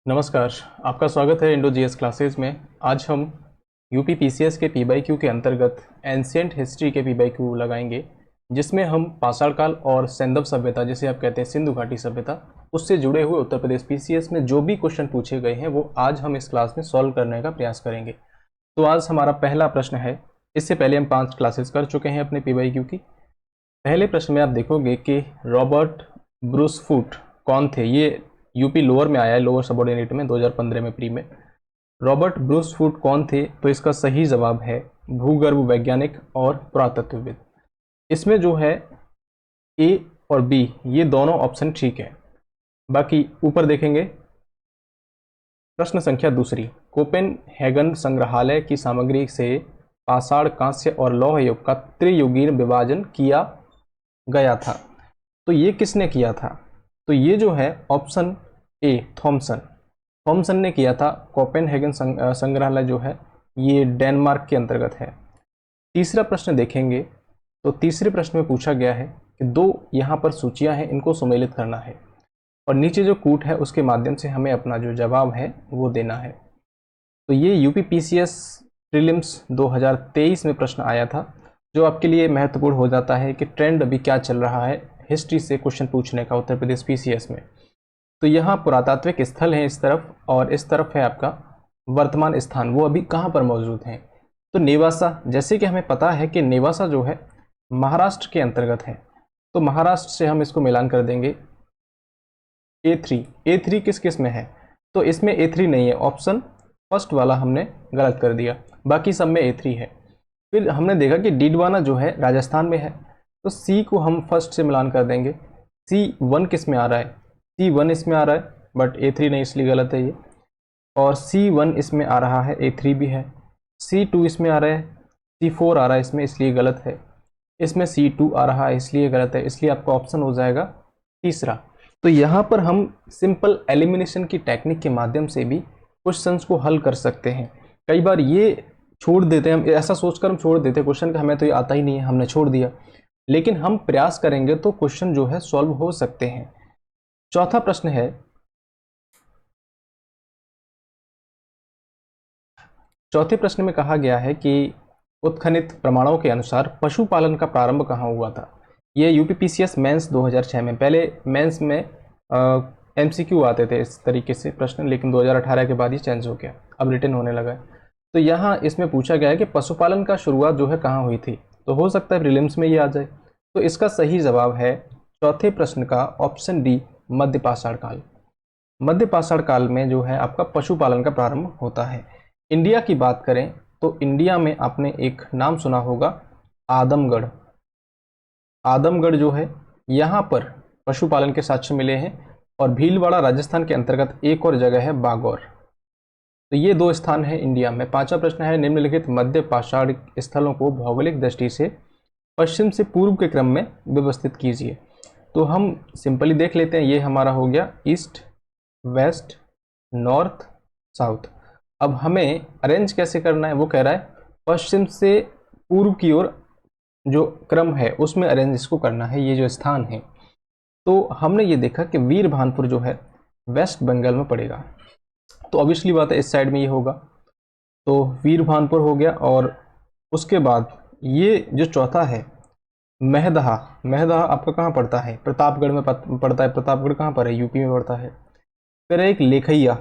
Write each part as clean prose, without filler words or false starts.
नमस्कार, आपका स्वागत है इंडो जीएस क्लासेस में। आज हम यूपी पीसीएस के पीवाईक्यू के अंतर्गत एंशिएंट हिस्ट्री के पीवाईक्यू लगाएंगे, जिसमें हम पाषाण काल और सैंधव सभ्यता, जिसे आप कहते हैं सिंधु घाटी सभ्यता, उससे जुड़े हुए उत्तर प्रदेश पीसीएस में जो भी क्वेश्चन पूछे गए हैं वो आज हम इस क्लास में सॉल्व करने का प्रयास करेंगे। तो आज हमारा पहला प्रश्न है। इससे पहले हम 5 क्लासेस कर चुके हैं अपने पीवाईक्यू की। पहले प्रश्न में आप देखोगे कि रॉबर्ट ब्रूसफुट कौन थे। ये यूपी लोअर में आया है, लोअर सबऑर्डिनेट में 2015 में प्री में। रॉबर्ट ब्रूसफुट कौन थे? तो इसका सही जवाब है भूगर्भ वैज्ञानिक और पुरातत्वविद। इसमें जो है ए और बी ये दोनों ऑप्शन ठीक है। बाकी ऊपर देखेंगे। प्रश्न संख्या दूसरी, कोपेनहेगन संग्रहालय की सामग्री से पाषाण, कांस्य और लौह युग का त्रियुगीय विभाजन किया गया था। तो ये किसने किया था? तो ये जो है ऑप्शन ए थॉमसन ने किया था। कोपेनहेगन संग्रहालय जो है ये डेनमार्क के अंतर्गत है। तीसरा प्रश्न देखेंगे तो तीसरे प्रश्न में पूछा गया है कि 2 यहाँ पर सूचियाँ हैं, इनको सुमेलित करना है और नीचे जो कूट है उसके माध्यम से हमें अपना जो जवाब है वो देना है। तो ये यूपी पीसीएस प्रीलिम्स 2023 में प्रश्न आया था, जो आपके लिए महत्वपूर्ण हो जाता है कि ट्रेंड अभी क्या चल रहा है हिस्ट्री से क्वेश्चन पूछने का उत्तर प्रदेश पीसीएस में। तो यहाँ पुरातात्विक स्थल है इस तरफ, और इस तरफ है आपका वर्तमान स्थान, वो अभी कहाँ पर मौजूद हैं। तो नेवासा, जैसे कि हमें पता है कि नेवासा जो है महाराष्ट्र के अंतर्गत है, तो महाराष्ट्र से हम इसको मिलान कर देंगे। A3 किस किस में है? तो इसमें A3 नहीं है, ऑप्शन फर्स्ट वाला हमने गलत कर दिया, बाकी सब में A3 है। फिर हमने देखा कि डीडवाना जो है राजस्थान में है, तो C को हम फर्स्ट से मिलान कर देंगे। C1 किस में आ रहा है? C1 इसमें आ रहा है, बट A3 नहीं, इसलिए गलत है ये। और C1 इसमें आ रहा है, A3 भी है। C2 इसमें आ रहा है, C4 आ रहा है इसमें, इसलिए गलत है। इसमें C2 आ रहा है, इसलिए गलत है। इसलिए आपका ऑप्शन हो जाएगा तीसरा। तो यहाँ पर हम सिंपल एलिमिनेशन की टेक्निक के माध्यम से भी क्वेश्चंस को हल कर सकते हैं। कई बार ये छोड़ देते हैं, हम ऐसा सोचकर हम छोड़ देते हैं क्वेश्चन का, हमें तो ये आता ही नहीं है, हमने छोड़ दिया। लेकिन हम प्रयास करेंगे तो क्वेश्चन जो है सॉल्व हो सकते हैं। चौथा प्रश्न है, चौथे प्रश्न में कहा गया है कि उत्खनित प्रमाणों के अनुसार पशुपालन का प्रारंभ कहाँ हुआ था। ये यूपीपीसीएस मेंस 2006 में, पहले मेंस में एमसीक्यू आते थे इस तरीके से प्रश्न, लेकिन 2018 के बाद ही चेंज हो गया, अब रिटर्न होने लगा है। तो यहाँ इसमें पूछा गया है कि पशुपालन का शुरुआत जो है कहाँ हुई थी। तो हो सकता है प्रीलिम्स में ये आ जाए। तो इसका सही जवाब है चौथे प्रश्न का ऑप्शन डी, मध्य पाषाण काल। मध्य पाषाण काल में जो है आपका पशुपालन का प्रारंभ होता है। इंडिया की बात करें तो इंडिया में आपने एक नाम सुना होगा, आदमगढ़। आदमगढ़ जो है यहाँ पर पशुपालन के साक्ष्य मिले हैं। और भीलवाड़ा राजस्थान के अंतर्गत एक और जगह है बागौर। तो ये 2 स्थान है इंडिया में। 5वां प्रश्न है, निम्नलिखित मध्य पाषाण स्थलों को भौगोलिक दृष्टि से पश्चिम से पूर्व के क्रम में व्यवस्थित कीजिए। तो हम सिंपली देख लेते हैं, ये हमारा हो गया ईस्ट, वेस्ट, नॉर्थ, साउथ। अब हमें अरेंज कैसे करना है, वो कह रहा है पश्चिम से पूर्व की ओर जो क्रम है उसमें अरेंज इसको करना है, ये जो स्थान है। तो हमने ये देखा कि वीरभानपुर जो है वेस्ट बंगाल में पड़ेगा, तो ऑब्वियसली बात है इस साइड में ये होगा। तो वीरभानपुर हो गया। और उसके बाद ये जो चौथा है महदहा, महदहा आपका कहाँ पड़ता है? प्रतापगढ़ में पड़ता है। प्रतापगढ़ कहाँ पर है? यूपी में पड़ता है। फिर एक लेखैया,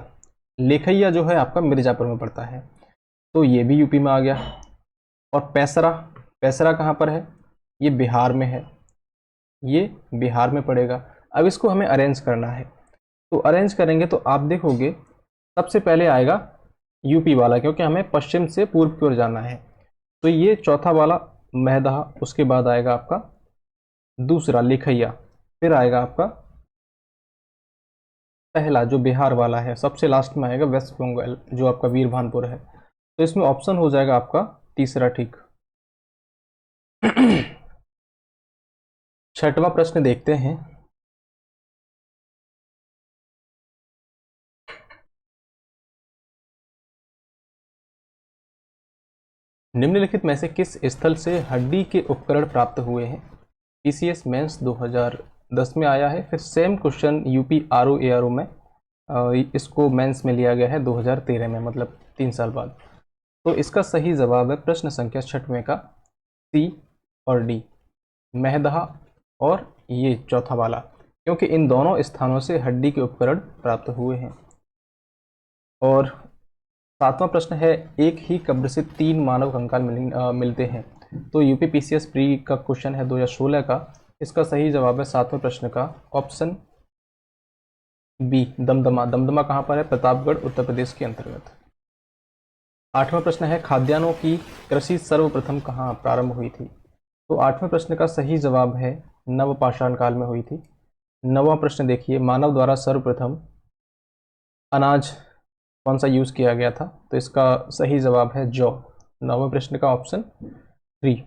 लेखैया जो है आपका मिर्जापुर में पड़ता है, तो ये भी यूपी में आ गया। और पैसरा, पैसरा कहाँ पर है? ये बिहार में है, ये बिहार में पड़ेगा। अब इसको हमें अरेंज करना है, तो अरेंज करेंगे तो आप देखोगे सबसे पहले आएगा यूपी वाला, क्योंकि हमें पश्चिम से पूर्व की ओर जाना है। तो ये चौथा वाला महदहा, उसके बाद आएगा आपका दूसरा लेखैया, फिर आएगा आपका पहला जो बिहार वाला है, सबसे लास्ट में आएगा वेस्ट बंगाल जो आपका वीरभानपुर है। तो इसमें ऑप्शन हो जाएगा आपका तीसरा ठीक। 6वां प्रश्न देखते हैं। निम्नलिखित में से किस स्थल से हड्डी के उपकरण प्राप्त हुए हैं? पीसीएस मेंस 2010 में आया है। फिर same question UP RO ARO में इसको मेंस में लिया गया है 2013 में, मतलब 3 साल बाद। तो इसका सही जवाब है प्रश्न संख्या 6वें का सी और डी, मेहदहा और ये चौथा वाला, क्योंकि इन दोनों स्थानों से हड्डी के उपकरण प्राप्त हुए हैं। और 7वां प्रश्न है, एक ही कब्र से 3 मानव कंकाल मिलते हैं। तो यूपीपीसीएस प्री का क्वेश्चन है 2016 का। इसका सही जवाब है 7वें प्रश्न का ऑप्शन बी, दमदमा। दमदमा कहाँ पर है? प्रतापगढ़, उत्तर प्रदेश के अंतर्गत। 8वां प्रश्न है, खाद्यान्नों की कृषि सर्वप्रथम कहाँ प्रारंभ हुई थी? तो 8वें प्रश्न का सही जवाब है नवपाषाण काल में हुई थी। 9वां प्रश्न देखिए, मानव द्वारा सर्वप्रथम अनाज कौन सा यूज किया गया था? तो इसका सही जवाब है जौ। 9वें प्रश्न का ऑप्शन 3।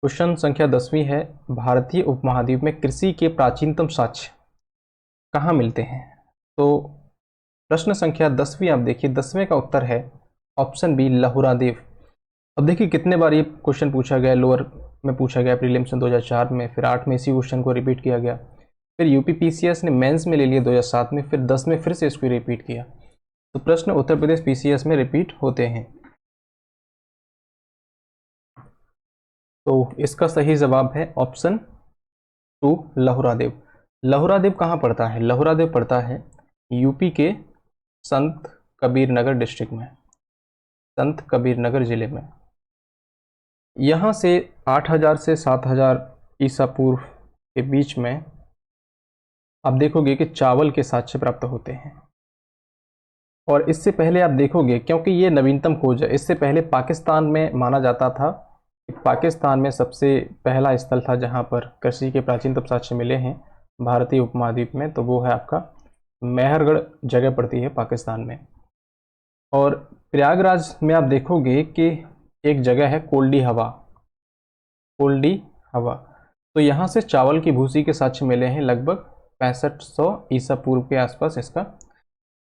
क्वेश्चन संख्या 10वीं है, भारतीय उपमहाद्वीप में कृषि के प्राचीनतम साक्ष्य कहाँ मिलते हैं? तो प्रश्न संख्या 10वीं आप देखिए, 10वें का उत्तर है ऑप्शन बी, लहुरा देव। अब देखिए कितने बार ये क्वेश्चन पूछा गया, लोअर में पूछा गया प्रीलिम्स में 2004 में, फिर 8 में इसी क्वेश्चन को रिपीट किया गया, फिर यूपीपीसीएस ने मेंस में ले लिया 2007 में, फिर 10 में फिर से इसको रिपीट किया। तो प्रश्न उत्तर प्रदेश पीसीएस में रिपीट होते हैं। तो इसका सही जवाब है ऑप्शन 2, लहुरादेव। लहुरादेव कहाँ पड़ता है? लहुरादेव पड़ता है यूपी के संत कबीर नगर डिस्ट्रिक्ट में, संत कबीर नगर जिले में। यहाँ से 8000 से 7000 ईसा पूर्व के बीच में आप देखोगे कि चावल के साक्ष्य प्राप्त होते हैं। और इससे पहले आप देखोगे, क्योंकि ये नवीनतम खोज है, इससे पहले पाकिस्तान में माना जाता था, पाकिस्तान में सबसे पहला स्थल था जहाँ पर कृषि के प्राचीनतम साक्ष्य मिले हैं भारतीय उपमहाद्वीप में, तो वो है आपका मेहरगढ़ जगह पड़ती है पाकिस्तान में। और प्रयागराज में आप देखोगे कि एक जगह है कोल्डी हवा, कोल्डी हवा। तो यहाँ से चावल की भूसी के साक्ष्य मिले हैं, लगभग 6500 ईसा पूर्व के आसपास इसका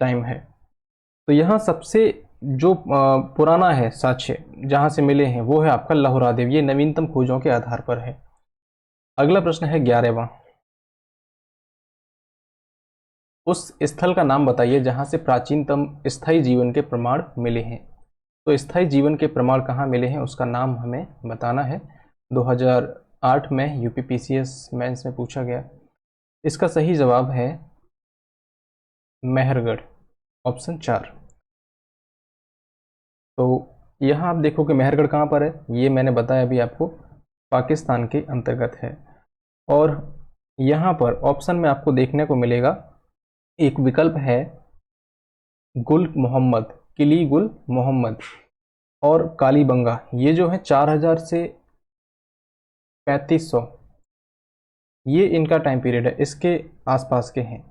टाइम है। तो यहाँ सबसे जो पुराना है साक्ष्य जहाँ से मिले हैं वो है आपका लहुरादेव, ये नवीनतम खोजों के आधार पर है। अगला प्रश्न है 11वां, उस स्थल का नाम बताइए जहाँ से प्राचीनतम स्थायी जीवन के प्रमाण मिले हैं। तो स्थायी जीवन के प्रमाण कहाँ मिले हैं उसका नाम हमें बताना है। 2008 में यूपीपीसीएस मेंस में पूछा गया। इसका सही जवाब है मेहरगढ़, ऑप्शन 4। तो यहाँ आप देखो कि मेहरगढ़ कहाँ पर है, ये मैंने बताया अभी आपको, पाकिस्तान के अंतर्गत है। और यहाँ पर ऑप्शन में आपको देखने को मिलेगा एक विकल्प है गुल मोहम्मद, किली गुल मोहम्मद और कालीबंगा। ये जो है 4000 से 3500, ये इनका टाइम पीरियड है, इसके आसपास के हैं।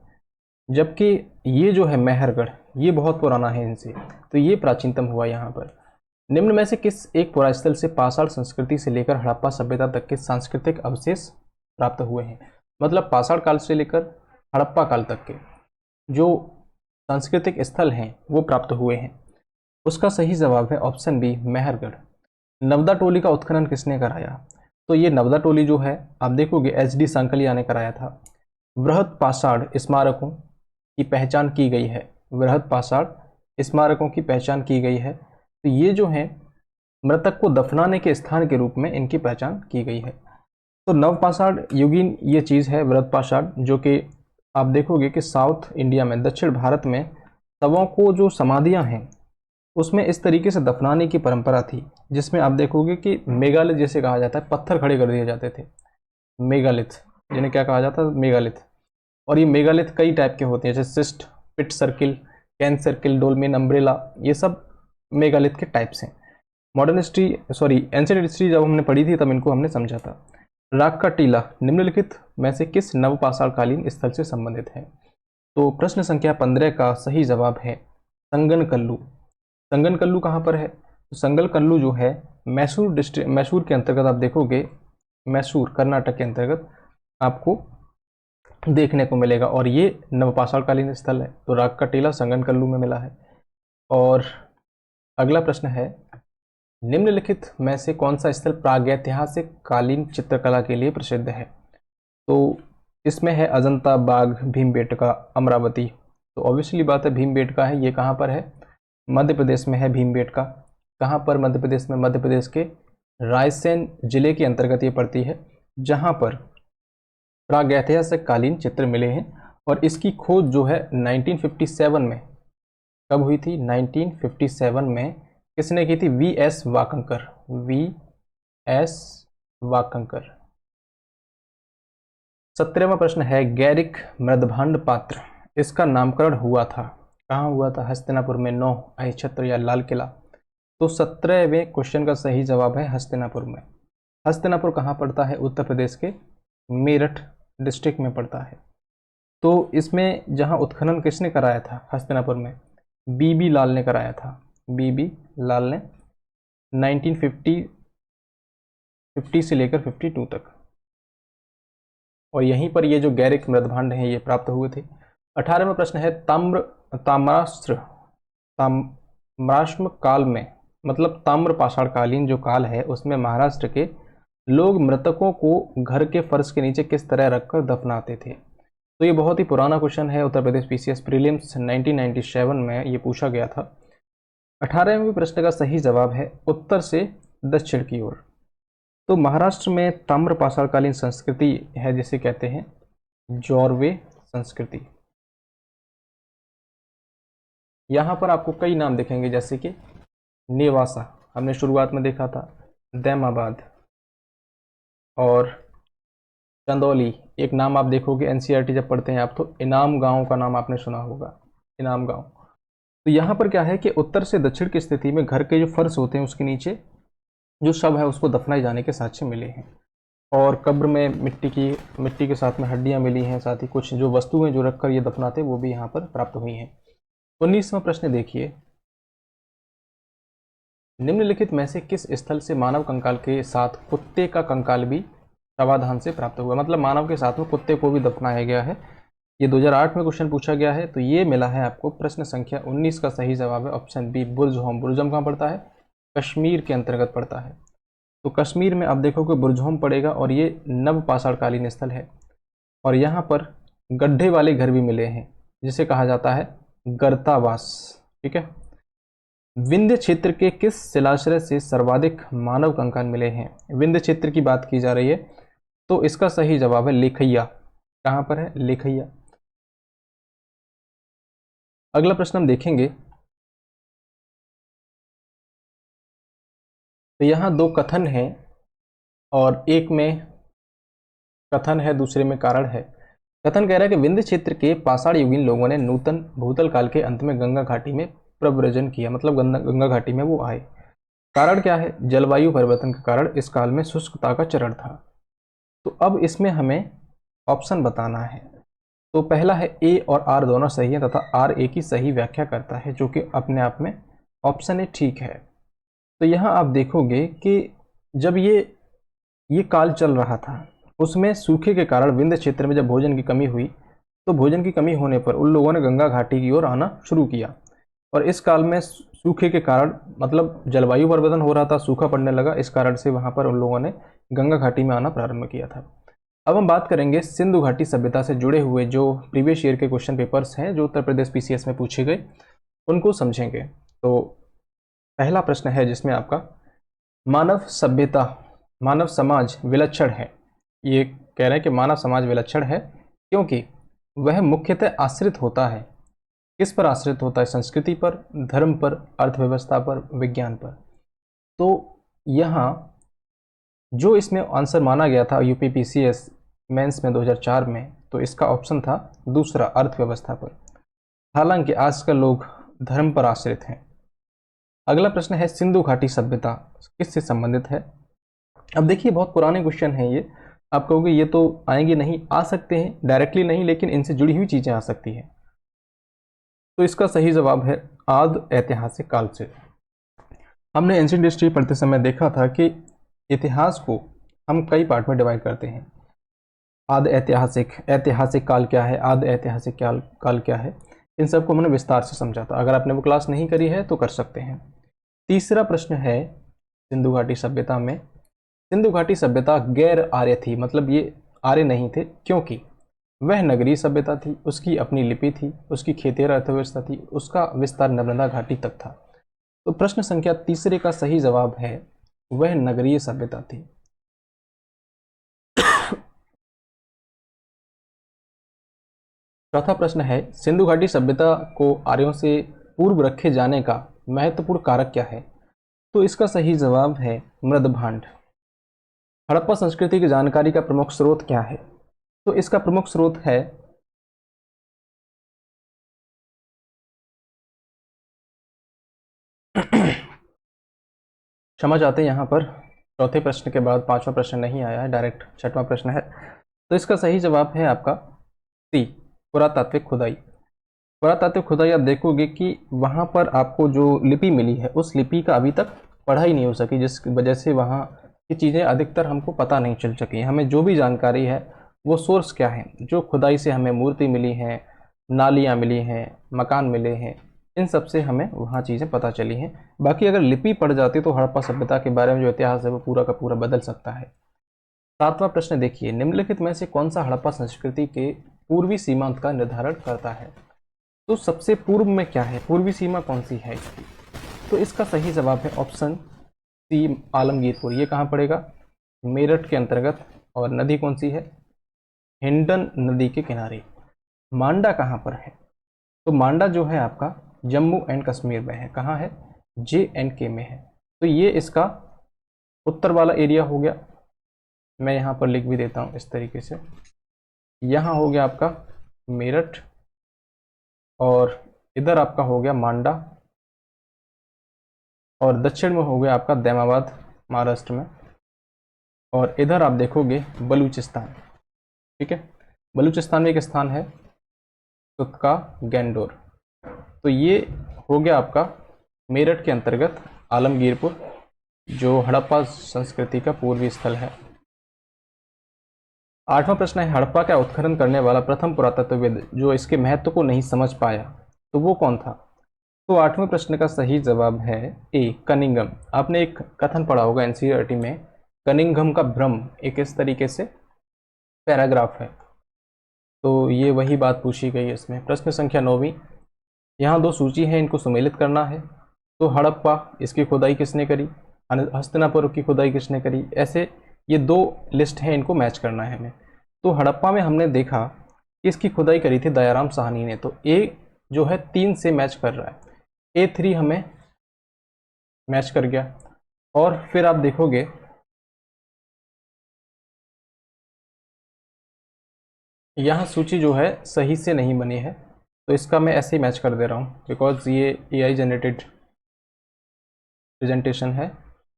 जबकि ये जो है मेहरगढ़, ये बहुत पुराना है इनसे, तो ये प्राचीनतम हुआ यहाँ पर। निम्न में से किस एक पुरास्थल से पाषाण संस्कृति से लेकर हड़प्पा सभ्यता तक के सांस्कृतिक अवशेष प्राप्त हुए हैं? मतलब पाषाण काल से लेकर हड़प्पा काल तक के जो सांस्कृतिक स्थल हैं वो प्राप्त हुए हैं। उसका सही जवाब है ऑप्शन बी, मेहरगढ़। नवदा टोली का उत्खनन किसने कराया? तो ये नवदा टोली जो है आप देखोगे एच.डी. सांकलिया ने कराया था। वृहद पाषाण स्मारकों की पहचान की गई है, वृहद पाषाण स्मारकों की पहचान की गई है। तो ये जो है मृतक को दफनाने के स्थान के रूप में इनकी पहचान की गई है। तो नवपाषाण युगीन ये चीज़ है वृहद पाषाण, जो कि आप देखोगे कि साउथ इंडिया में, दक्षिण भारत में शवों को जो समाधियां हैं उसमें इस तरीके से दफनाने की परंपरा थी, जिसमें आप देखोगे कि मेगालिथ जैसे कहा जाता है, पत्थर खड़े कर दिए जाते थे, मेगालिथ, जिन्हें क्या कहा जाता है, मेगालिथ। और ये मेगालिथ कई टाइप के होते हैं, जैसे cist, pit circle, cairn circle, dolmen, umbrella, ये सब मेगालिथ के टाइप्स हैं। मॉडर्न हिस्ट्री, एंशिएंट हिस्ट्री जब हमने पढ़ी थी तब इनको हमने समझा था। राग का टीला निम्नलिखित में से किस नवपाषाणकालीन स्थल से संबंधित है? तो प्रश्न संख्या 15 का सही जवाब है संगनकल्लू। संगनकल्लू कहाँ पर है? तो संगनकल्लू जो है मैसूर डिस्ट्रिक्ट, मैसूर के अंतर्गत आप देखोगे, मैसूर कर्नाटक के अंतर्गत आपको देखने को मिलेगा, और ये नवपाषाणकालीन स्थल है। तो राग का टीला संगनकल्लू में मिला है। और अगला प्रश्न है, निम्नलिखित में से कौन सा स्थल प्रागैतिहासिक कालीन चित्रकला के लिए प्रसिद्ध है? तो इसमें है अजंता, बाघ, भीमबेटका, अमरावती। तो ऑब्वियसली बात है भीमबेटका है। ये कहाँ पर है? मध्य प्रदेश में है भीमबेटका। कहाँ पर? मध्य प्रदेश में। मध्य प्रदेश के रायसेन जिले के अंतर्गत ये पड़ती है, जहाँ पर प्रागैतिहासिक कालीन चित्र मिले हैं। और इसकी खोज जो है 1957 में, कब हुई थी? 1957 में किसने की थी? वी.एस. वाकंकर। वी.एस. वाकंकर। 17वां प्रश्न है, गैरिक मृदभांड पात्र, इसका नामकरण हुआ था, कहाँ हुआ था? हस्तिनापुर में। 9 अहिछत्र या लाल किला। तो 17वें क्वेश्चन का सही जवाब है हस्तिनापुर में। हस्तिनापुर कहाँ पड़ता है? उत्तर प्रदेश के मेरठ डिस्ट्रिक्ट में पड़ता है। तो इसमें जहाँ उत्खनन किसने कराया था हस्तिनापुर में? बीबी लाल ने कराया था। बीबी लाल ने 1950 से लेकर 52 तक। और यहीं पर ये जो गैरिक मृदभांड हैं ये प्राप्त हुए थे। 18वां प्रश्न है, ताम्राश्म काल में, मतलब ताम्र पाषाणकालीन जो काल है उसमें महाराष्ट्र के लोग मृतकों को घर के फर्श के नीचे किस तरह रखकर दफनाते थे? तो ये बहुत ही पुराना क्वेश्चन है। उत्तर प्रदेश पीसीएस प्रीलिम्स 1997 में ये पूछा गया था। 18वें प्रश्न का सही जवाब है उत्तर से दक्षिण की ओर। तो महाराष्ट्र में ताम्र पाषाणकालीन संस्कृति है जिसे कहते हैं जॉर्वे संस्कृति। यहाँ पर आपको कई नाम दिखेंगे, जैसे कि नेवासा हमने शुरुआत में देखा था, दैमाबाद और चंदौली। एक नाम आप देखोगे एनसीईआरटी जब पढ़ते हैं आप, तो इनाम गांव का नाम आपने सुना होगा, इनाम गांव। तो यहाँ पर क्या है कि उत्तर से दक्षिण की स्थिति में घर के जो फर्श होते हैं उसके नीचे जो शव है उसको दफनाए जाने के साक्ष्य मिले हैं। और कब्र में मिट्टी के साथ में हड्डियां मिली हैं, साथ ही कुछ जो वस्तुएं जो रखकर ये दफनाते वो भी यहाँ पर प्राप्त हुई हैं। 19वां प्रश्न देखिए, निम्नलिखित में से किस स्थल से मानव कंकाल के साथ कुत्ते का कंकाल भी शवाधान से प्राप्त हुआ? मतलब मानव के साथ में कुत्ते को भी दफनाया गया है। ये 2008 में क्वेश्चन पूछा गया है। तो ये मिला है आपको। प्रश्न संख्या 19 का सही जवाब है ऑप्शन बी, बुर्जहोम। बुर्जहोम कहाँ पड़ता है? कश्मीर के अंतर्गत पड़ता है। तो कश्मीर में आप देखोगे बुर्जहोम पड़ेगा और ये नव पाषाणकालीन स्थल है। और यहाँ पर गड्ढे वाले घर भी मिले हैं जिसे कहा जाता है गर्तावास। ठीक है। विंध्य क्षेत्र के किस शिलाश्रय से सर्वाधिक मानव कंकाल मिले हैं? विंध्य क्षेत्र की बात की जा रही है, तो इसका सही जवाब है लेखैया। कहां पर है? लेखैया। अगला प्रश्न हम देखेंगे, तो यहां दो कथन हैं और एक में कथन है दूसरे में कारण है। कथन कह रहा है कि विंध्य क्षेत्र के पाषाण युगीन लोगों ने नूतन भूतल काल के अंत में गंगा घाटी में प्रव्रजन किया, मतलब गंगा घाटी में वो आए। कारण क्या है? जलवायु परिवर्तन के कारण इस काल में शुष्कता का चरण था। तो अब इसमें हमें ऑप्शन बताना है। तो पहला है ए और आर दोनों सही है तथा आर ए की सही व्याख्या करता है, जो कि अपने आप में ऑप्शन ए ठीक है। तो यहाँ आप देखोगे कि जब ये काल चल रहा था उसमें सूखे के कारण विंध्य क्षेत्र में जब भोजन की कमी हुई, तो भोजन की कमी होने पर उन लोगों ने गंगा घाटी की ओर आना शुरू किया। और इस काल में सूखे के कारण, मतलब जलवायु परिवर्तन हो रहा था, सूखा पड़ने लगा, इस कारण से वहां पर उन लोगों ने गंगा घाटी में आना प्रारंभ किया था। अब हम बात करेंगे सिंधु घाटी सभ्यता से जुड़े हुए जो प्रीवियस ईयर के क्वेश्चन पेपर्स हैं जो उत्तर प्रदेश पीसीएस में पूछे गए, उनको समझेंगे। तो पहला प्रश्न है जिसमें आपका मानव सभ्यता, मानव समाज विलक्षण है। ये कह रहे हैं कि मानव समाज विलक्षण है क्योंकि वह मुख्यतः आश्रित होता है, किस पर आश्रित होता है? संस्कृति पर, धर्म पर, अर्थव्यवस्था पर, विज्ञान पर। तो यहाँ जो इसमें आंसर माना गया था यूपी पीसीएस मेंस में 2004 में, तो इसका ऑप्शन था दूसरा, अर्थव्यवस्था पर। हालांकि आजकल लोग धर्म पर आश्रित हैं। अगला प्रश्न है सिंधु घाटी सभ्यता किससे संबंधित है? अब देखिए बहुत पुराने क्वेश्चन हैं ये। आप कहोगे ये तो आएंगे नहीं, आ सकते हैं, डायरेक्टली नहीं, लेकिन इनसे जुड़ी हुई चीजें आ सकती हैं। तो इसका सही जवाब है आद ऐतिहासिक काल से। हमने एंशिएंट हिस्ट्री पढ़ते समय देखा था कि इतिहास को हम कई पार्ट में डिवाइड करते हैं। आद ऐतिहासिक, ऐतिहासिक काल क्या है, आद ऐतिहासिक काल क्या है, इन सबको हमने विस्तार से समझा था। अगर आपने वो क्लास नहीं करी है तो कर सकते हैं। तीसरा प्रश्न है सिंधु घाटी सभ्यता में, सिंधु घाटी सभ्यता गैर आर्य थी, मतलब ये आर्य नहीं थे क्योंकि वह नगरीय सभ्यता थी, उसकी अपनी लिपि थी, उसकी खेतिहर अर्थव्यवस्था थी, उसका विस्तार नर्मदा घाटी तक था। तो प्रश्न संख्या तीसरे का सही जवाब है वह नगरीय सभ्यता थी। चौथा प्रश्न है, सिंधु घाटी सभ्यता को आर्यों से पूर्व रखे जाने का महत्वपूर्ण कारक क्या है? तो इसका सही जवाब है मृदभांड। हड़प्पा संस्कृति की जानकारी का प्रमुख स्रोत क्या है? तो इसका प्रमुख स्रोत है क्षमा चाहते हैं, यहाँ पर चौथे प्रश्न के बाद पांचवा प्रश्न नहीं आया है, डायरेक्ट छठवां प्रश्न है। तो इसका सही जवाब है आपका सी, पुरातात्विक खुदाई। पुरातात्विक खुदाई आप देखोगे कि वहाँ पर आपको जो लिपि मिली है उस लिपि का अभी तक पढ़ाई नहीं हो सकी, जिस वजह से वहाँ की चीज़ें अधिकतर हमको पता नहीं चल सकी। हमें जो भी जानकारी है वो सोर्स क्या है, जो खुदाई से हमें मूर्ति मिली हैं, नालियाँ मिली हैं, मकान मिले हैं, इन सब से हमें वहाँ चीज़ें पता चली हैं। बाकी अगर लिपि पढ़ जाती तो हड़प्पा सभ्यता के बारे में जो इतिहास है वो पूरा का पूरा बदल सकता है। सातवां प्रश्न देखिए, निम्नलिखित में से कौन सा हड़प्पा संस्कृति के पूर्वी सीमांत का निर्धारण करता है? तो सबसे पूर्व में क्या है, पूर्वी सीमा कौन सी है इसकी? तो इसका सही जवाब है ऑप्शन सी, आलमगीरपुर। ये कहाँ पड़ेगा? मेरठ के अंतर्गत। और नदी कौन सी है? हिंडन नदी के किनारे। मांडा कहाँ पर है? तो मांडा जो है आपका जम्मू एंड कश्मीर में है। कहाँ है? JNK में है। तो ये इसका उत्तर वाला एरिया हो गया। मैं यहाँ पर लिख भी देता हूँ इस तरीके से। यहाँ हो गया आपका मेरठ, और इधर आपका हो गया मांडा, और दक्षिण में हो गया आपका दैमाबाद महाराष्ट्र में, और इधर आप देखोगे बलूचिस्तान। ठीक है, बलूचिस्तान में एक स्थान है सुतका गैंडोर। तो ये हो गया आपका मेरठ के अंतर्गत आलमगीरपुर, जो हड़प्पा संस्कृति का पूर्वी स्थल है। आठवां प्रश्न है, हड़प्पा का उत्खनन करने वाला प्रथम पुरातत्वविद जो इसके महत्व को नहीं समझ पाया तो वो कौन था? तो आठवें प्रश्न का सही जवाब है ए, कनिंघम। आपने एक कथन पढ़ा होगा NCERT में, कनिंघम का भ्रम, एक इस तरीके से पैराग्राफ है। तो ये वही बात पूछी गई है इसमें। प्रश्न संख्या 9वीं, यहाँ दो सूची है, इनको सम्मिलित करना है। तो हड़प्पा, इसकी खुदाई किसने करी? हस्तिनापुर की खुदाई किसने करी? ऐसे ये दो लिस्ट हैं, इनको मैच करना है हमें। तो हड़प्पा में हमने देखा कि इसकी खुदाई करी थी दयाराम साहनी ने, तो ए जो है 3 से मैच कर रहा है, A3 हमें मैच कर गया। और फिर आप देखोगे यहाँ सूची जो है सही से नहीं बनी है, तो इसका मैं ऐसे ही मैच कर दे रहा हूँ, बिकॉज ये AI जनरेटेड प्रेजेंटेशन है।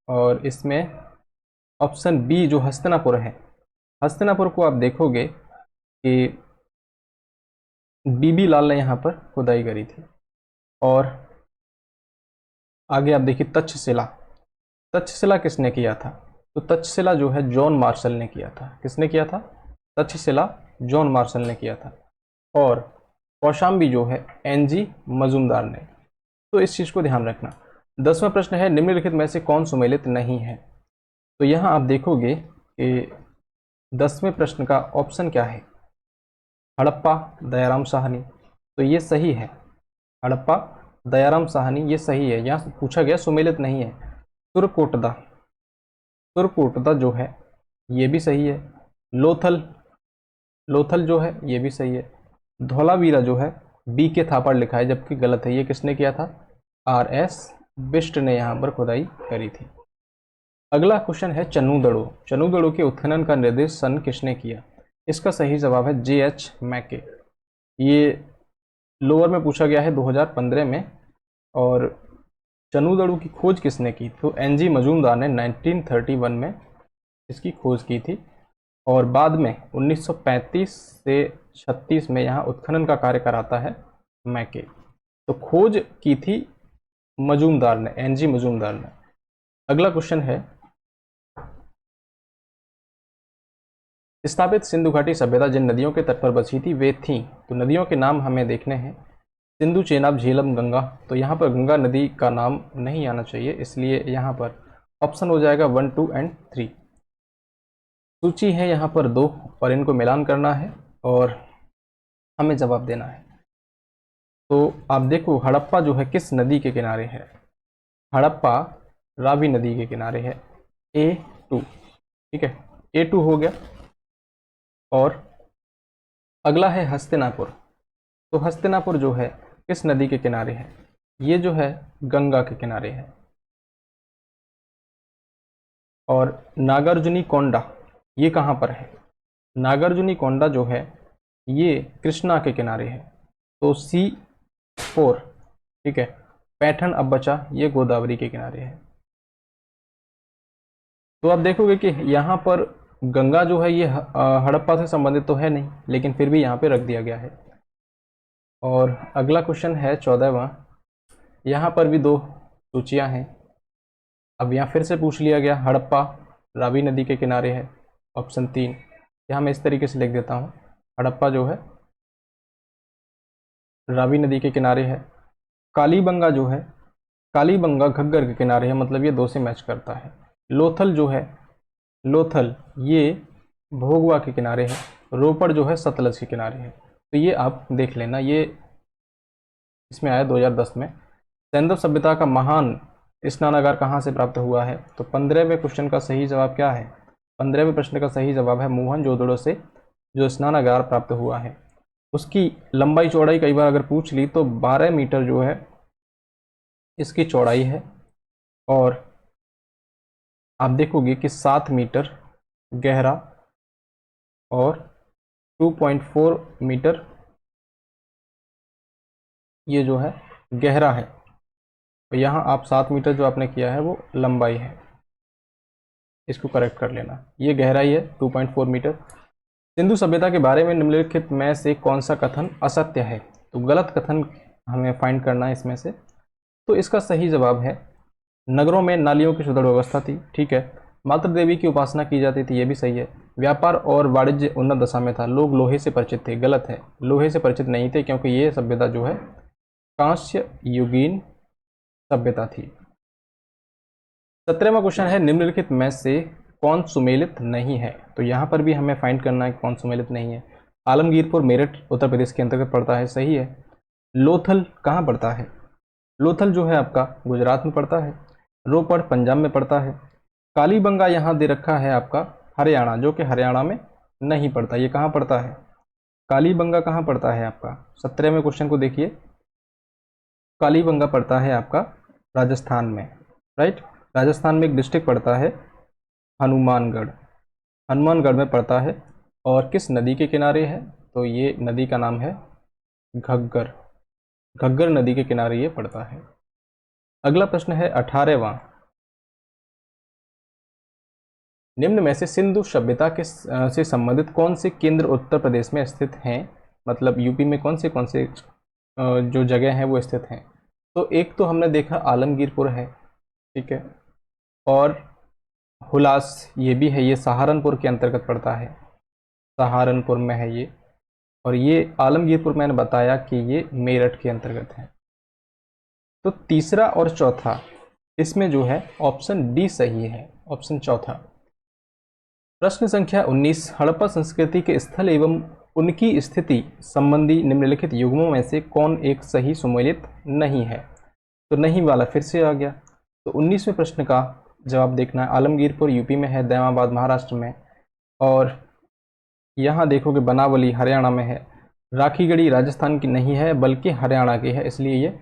और इसमें ऑप्शन बी जो हस्तिनापुर है, हस्तिनापुर को आप देखोगे कि BB लाल ने यहाँ पर खुदाई करी थी। और आगे आप देखिए तक्षशिला, तक्षशिला किसने किया था? तो तक्षशिला जो है जॉन मार्शल ने किया था। किसने किया था? तक्षशिला जॉन मार्शल ने किया था। और कौशाम्बी जो है NG मजूमदार ने। तो इस चीज़ को ध्यान रखना। 10वां प्रश्न है, निम्नलिखित में से कौन सुमेलित नहीं है? तो यहाँ आप देखोगे कि 10वें प्रश्न का ऑप्शन क्या है? हड़प्पा, दयाराम साहनी। तो ये सही है, हड़प्पा दयाराम साहनी ये सही है। यहाँ पूछा गया सुमेलित नहीं है। तुर्कोटदा, तुर्कोटदा जो है ये भी सही है। लोथल, लोथल जो है ये भी सही है। धौलावीरा जो है BK थापड़ लिखा है, जबकि गलत है। ये किसने किया था? RS बिष्ट ने यहाँ पर खुदाई करी थी। अगला क्वेश्चन है चनूदड़ो, चनूदड़ो के उत्खनन का निर्देशन किसने किया? इसका सही जवाब है JH मैके। ये लोअर में पूछा गया है 2015 में। और चनूदड़ो की खोज किसने की? तो NG मजूमदार ने 1931 में इसकी खोज की थी। और बाद में 1935 से 36 में यहाँ उत्खनन का कार्य कराता है मैके। तो खोज की थी मजूमदार ने, NG मजूमदार ने। अगला क्वेश्चन है, स्थापित सिंधु घाटी सभ्यता जिन नदियों के तट पर बसी थी वे थीं। तो नदियों के नाम हमें देखने हैं, सिंधु, चेनाब, झेलम, गंगा। तो यहाँ पर गंगा नदी का नाम नहीं आना चाहिए, इसलिए यहाँ पर ऑप्शन हो जाएगा 1, 2 एंड 3। सूची है यहाँ पर 2 और इनको मिलान करना है। और हमें जवाब देना है। तो आप देखो हड़प्पा जो है किस नदी के किनारे है? हड़प्पा रावी नदी के किनारे है। A2, ठीक है, A2 हो गया। और अगला है हस्तिनापुर। तो हस्तिनापुर जो है किस नदी के किनारे है? ये जो है गंगा के किनारे है। और नागार्जुनी कोंडा ये कहाँ पर है? नागार्जुनी कोंडा जो है ये कृष्णा के किनारे है। तो C4, ठीक है। पैठन अब बचा ये गोदावरी के किनारे है। तो आप देखोगे कि यहाँ पर गंगा जो है ये हड़प्पा से संबंधित तो है नहीं, लेकिन फिर भी यहाँ पे रख दिया गया है। और अगला क्वेश्चन है 14वां। यहाँ पर भी दो सूचियाँ हैं। अब यहाँ फिर से पूछ लिया गया हड़प्पा रावी नदी के किनारे है, ऑप्शन 3। यहाँ मैं इस तरीके से लिख देता हूँ, हड़प्पा जो है रावी नदी के किनारे है। कालीबंगा जो है, कालीबंगा घग्गर के किनारे है, मतलब ये दो से मैच करता है। लोथल जो है, लोथल ये भोगवा के किनारे है। रोपड़ जो है सतलज के किनारे है। तो ये आप देख लेना, ये इसमें आया 2010 में। सैंधव सभ्यता का महान स्नानागार कहाँ से प्राप्त हुआ है? तो 15वें क्वेश्चन का सही जवाब क्या है? 15वें प्रश्न का सही जवाब है मोहनजोदड़ो से जो स्नानागार प्राप्त हुआ है। उसकी लंबाई चौड़ाई कई बार अगर पूछ ली तो 12 मीटर जो है इसकी चौड़ाई है। और आप देखोगे कि 7 मीटर गहरा और 2.4 मीटर ये जो है गहरा है। तो यहाँ आप 7 मीटर जो आपने किया है वो लंबाई है, इसको करेक्ट कर लेना। ये गहराई है 2.4 मीटर। सिंधु सभ्यता के बारे में निम्नलिखित में से कौन सा कथन असत्य है? तो गलत कथन हमें फाइंड करना है इसमें से। तो इसका सही जवाब है नगरों में नालियों की सुदृढ़ व्यवस्था थी, ठीक है। मातृ देवी की उपासना की जाती थी, ये भी सही है। व्यापार और वाणिज्य उन्नत दशा में था, लोग लोहे से परिचित थे, गलत है। लोहे से परिचित नहीं थे क्योंकि ये सभ्यता जो है कांस्य युगीन सभ्यता थी। 17वां क्वेश्चन है निम्नलिखित में से कौन सुमेलित नहीं है? तो यहाँ पर भी हमें फाइंड करना है कौन सुमेलित नहीं है। आलमगीरपुर मेरठ उत्तर प्रदेश के अंतर्गत पड़ता है, सही है। लोथल कहाँ पड़ता है? लोथल जो है आपका गुजरात में पड़ता है। रोपड़ पंजाब में पड़ता है। कालीबंगा यहाँ दे रखा है आपका हरियाणा, जो कि हरियाणा में नहीं पड़ता। ये कहाँ पड़ता है? कालीबंगा कहाँ पड़ता है आपका? 17वें क्वेश्चन को देखिए, कालीबंगा पड़ता है आपका राजस्थान में, राइट। राजस्थान में एक डिस्ट्रिक्ट पड़ता है हनुमानगढ़, हनुमानगढ़ में पड़ता है। और किस नदी के किनारे है? तो ये नदी का नाम है घग्गर, घग्गर नदी के किनारे ये पड़ता है। अगला प्रश्न है 18वां। निम्न में से सिंधु सभ्यता के से संबंधित कौन से केंद्र उत्तर प्रदेश में स्थित हैं? मतलब यूपी में कौन से जो जगह हैं वो स्थित हैं? तो एक तो हमने देखा आलमगीरपुर है, ठीक है। और हुलास ये भी है, ये सहारनपुर के अंतर्गत पड़ता है, सहारनपुर में है ये। और ये आलमगीरपुर मैंने बताया कि ये मेरठ के अंतर्गत है। तो तीसरा और चौथा इसमें जो है ऑप्शन डी सही है, ऑप्शन चौथा। प्रश्न संख्या 19 हड़प्पा संस्कृति के स्थल एवं उनकी स्थिति संबंधी निम्नलिखित युग्मों में से कौन एक सही सुमेलित नहीं है? तो नहीं वाला फिर से आ गया। तो 19वें प्रश्न का जवाब देखना है। आलमगीरपुर यूपी में है, दैमाबाद महाराष्ट्र में, और यहाँ देखोगे बनावली हरियाणा में है। राखीगढ़ी राजस्थान की नहीं है बल्कि हरियाणा की है, इसलिए ये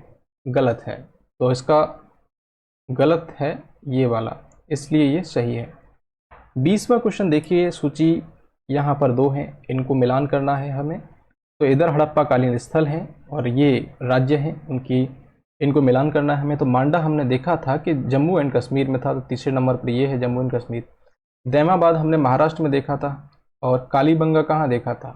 गलत है। तो इसका गलत है ये वाला, इसलिए ये सही है। 20वां क्वेश्चन देखिए, सूची यहाँ पर दो हैं, इनको मिलान करना है हमें। तो इधर हड़प्पा कालीन स्थल हैं और ये राज्य हैं उनकी, इनको मिलान करना है हमें। तो मांडा हमने देखा था कि जम्मू एंड कश्मीर में था, तो तीसरे नंबर पर ये है जम्मू एंड कश्मीर। दैमाबाद हमने महाराष्ट्र में देखा था। और कालीबंगा कहाँ देखा था?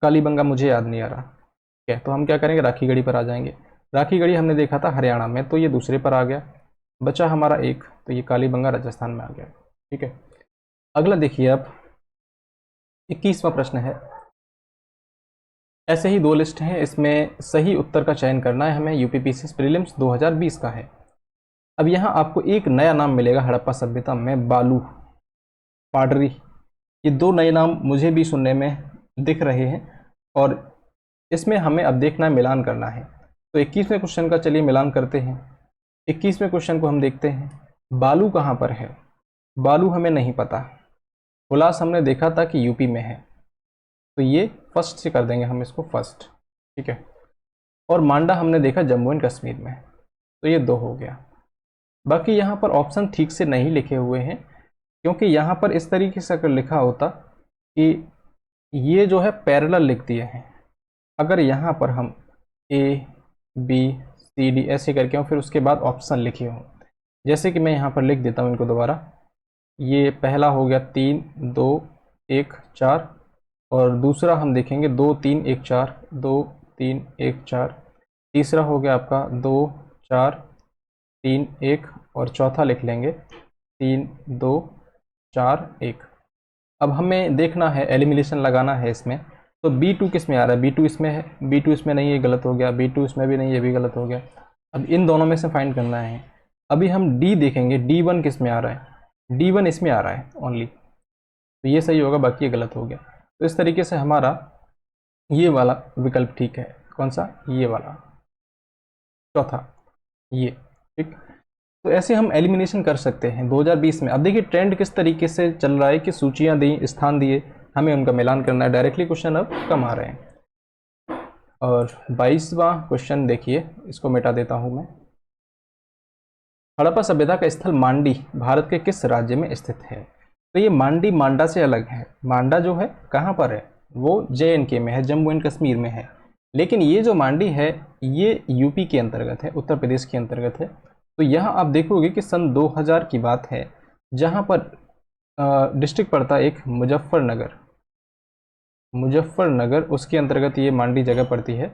कालीबंगा मुझे याद नहीं आ रहा, ठीक है। तो हम क्या करेंगे, राखीगढ़ी पर आ जाएंगे। राखीगढ़ी हमने देखा था हरियाणा में, तो ये दूसरे पर आ गया। बचा हमारा एक, तो ये कालीबंगा राजस्थान में आ गया, ठीक है। अगला देखिए अब 21वां प्रश्न है। ऐसे ही दो लिस्ट हैं, इसमें सही उत्तर का चयन करना है हमें। यूपीपीसीएस प्रीलिम्स 2020 का है। अब यहाँ आपको एक नया नाम मिलेगा हड़प्पा सभ्यता में, बालू, पाडरी। ये दो नए नाम मुझे भी सुनने में दिख रहे हैं और इसमें हमें अब देखना है, मिलान करना है। तो 21वें क्वेश्चन का चलिए मिलान करते हैं। 21वें क्वेश्चन को हम देखते हैं। बालू कहाँ पर है? बालू हमें नहीं पता। हुलास हमने देखा था कि यूपी में है, तो ये फर्स्ट से कर देंगे हम इसको फर्स्ट, ठीक है। और मांडा हमने देखा जम्मू एंड कश्मीर में, तो ये 2 हो गया। बाकी यहाँ पर ऑप्शन ठीक से नहीं लिखे हुए हैं, क्योंकि यहाँ पर इस तरीके से अगर लिखा होता कि ये जो है पैरेलल लिख दिए हैं। अगर यहाँ पर हम ए बी सी डी ऐसे करके फिर उसके बाद ऑप्शन लिखे हों, जैसे कि मैं यहाँ पर लिख देता हूँ इनको दोबारा। ये पहला हो गया 3 2 1 4, और दूसरा हम देखेंगे 2 3 1 4 2 3 1 4, तीसरा हो गया आपका 2 4 3 1, और चौथा लिख लेंगे 3 2 4 1। अब हमें देखना है, एलिमिनेशन लगाना है इसमें। तो B2 किस में आ रहा है? B2 इसमें है, B2 इसमें नहीं, ये गलत हो गया। B2 इसमें भी नहीं, ये भी गलत हो गया। अब इन दोनों में से फाइंड करना है। अभी हम D देखेंगे, D1 किस में आ रहा है? D1 इसमें आ रहा है ओनली, तो ये सही होगा, बाकी ये गलत हो गया। तो इस तरीके से हमारा ये वाला विकल्प ठीक है। कौन सा? ये वाला, चौथा, ये, ठीक। तो ऐसे हम एलिमिनेशन कर सकते हैं 2020 में। अब देखिए ट्रेंड किस तरीके से चल रहा है कि सूचियां दी, स्थान दिए, हमें उनका मिलान करना है। डायरेक्टली क्वेश्चन अब कम आ रहे हैं। और 22वां क्वेश्चन देखिए, इसको मिटा देता हूं मैं। हड़प्पा सभ्यता का स्थल मांडी भारत के किस राज्य में स्थित है? तो ये मांडी मांडा से अलग है। मांडा जो है कहाँ पर है? वो JNK में है, जम्मू एंड कश्मीर में है। लेकिन ये जो मांडी है ये यूपी के अंतर्गत है, उत्तर प्रदेश के अंतर्गत है। तो यहाँ आप देखोगे कि सन 2000 की बात है, जहाँ पर डिस्ट्रिक्ट पड़ता है एक मुजफ्फरनगर, मुजफ्फरनगर उसके अंतर्गत ये मांडी जगह पड़ती है।